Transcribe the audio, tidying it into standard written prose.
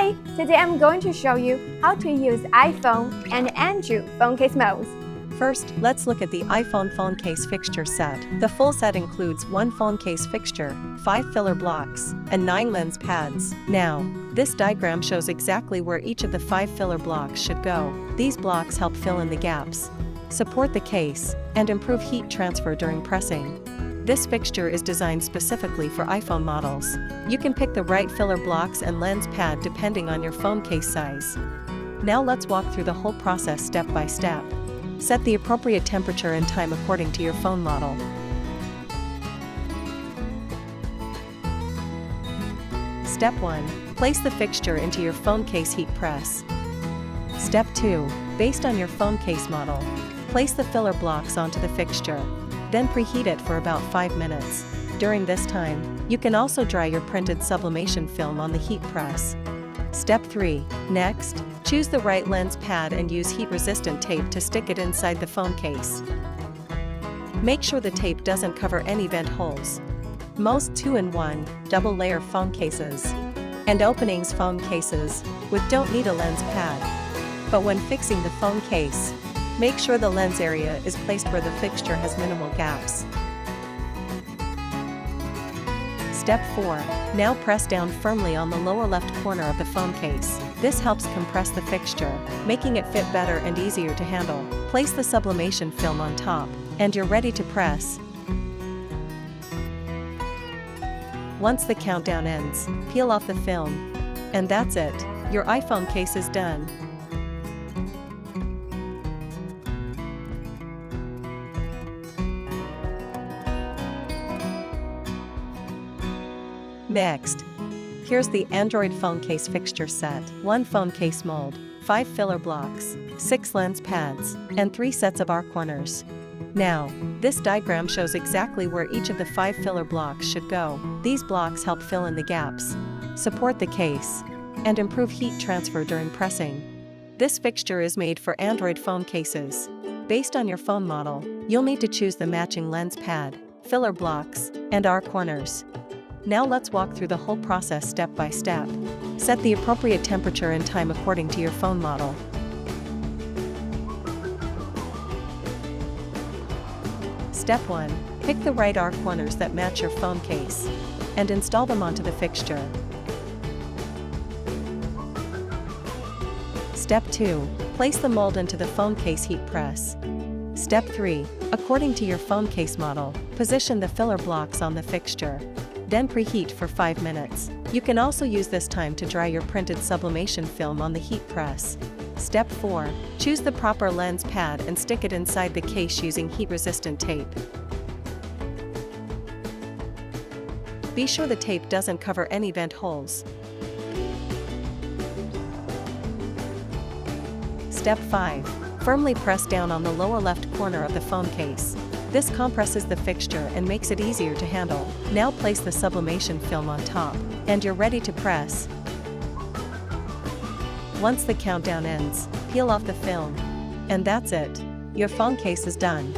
Hi! Today I'm going to show you how to use iPhone and Android phone case modes. First, let's look at the iPhone phone case fixture set. The full set includes 1 phone case fixture, 5 filler blocks, and 9 lens pads. Now, this diagram shows exactly where each of the 5 filler blocks should go. These blocks help fill in the gaps, support the case, and improve heat transfer during pressing. This fixture is designed specifically for iPhone models. You can pick the right filler blocks and lens pad depending on your phone case size. Now let's walk through the whole process step by step. Set the appropriate temperature and time according to your phone model. Step 1. Place the fixture into your phone case heat press. Step 2. Based on your phone case model, place the filler blocks onto the fixture. Then preheat it for about 5 minutes. During this time, you can also dry your printed sublimation film on the heat press. Step 3. Next, choose the right lens pad and use heat-resistant tape to stick it inside the phone case. Make sure the tape doesn't cover any vent holes. Most 2-in-1, double-layer phone cases and openings phone cases don't need a lens pad. But when fixing the phone case, make sure the lens area is placed where the fixture has minimal gaps. Step 4. Now press down firmly on the lower left corner of the phone case. This helps compress the fixture, making it fit better and easier to handle. Place the sublimation film on top, and you're ready to press. Once the countdown ends, peel off the film. And that's it. Your iPhone case is done. Next, here's the Android phone case fixture set. 1 phone case mold, 5 filler blocks, 6 lens pads, and 3 sets of arc corners. Now, this diagram shows exactly where each of the 5 filler blocks should go. These blocks help fill in the gaps, support the case, and improve heat transfer during pressing. This fixture is made for Android phone cases. Based on your phone model, you'll need to choose the matching lens pad, filler blocks, and arc corners. Now let's walk through the whole process step by step. Set the appropriate temperature and time according to your phone model. Step 1. Pick the right arc corners that match your phone case and install them onto the fixture. Step 2. Place the mold into the phone case heat press. Step 3. According to your phone case model, position the filler blocks on the fixture. Then preheat for 5 minutes. You can also use this time to dry your printed sublimation film on the heat press. Step 4. Choose the proper lens pad and stick it inside the case using heat-resistant tape. Be sure the tape doesn't cover any vent holes. Step 5. Firmly press down on the lower left corner of the phone case. This compresses the fixture and makes it easier to handle. Now place the sublimation film on top, and you're ready to press. Once the countdown ends, peel off the film. And that's it. Your phone case is done.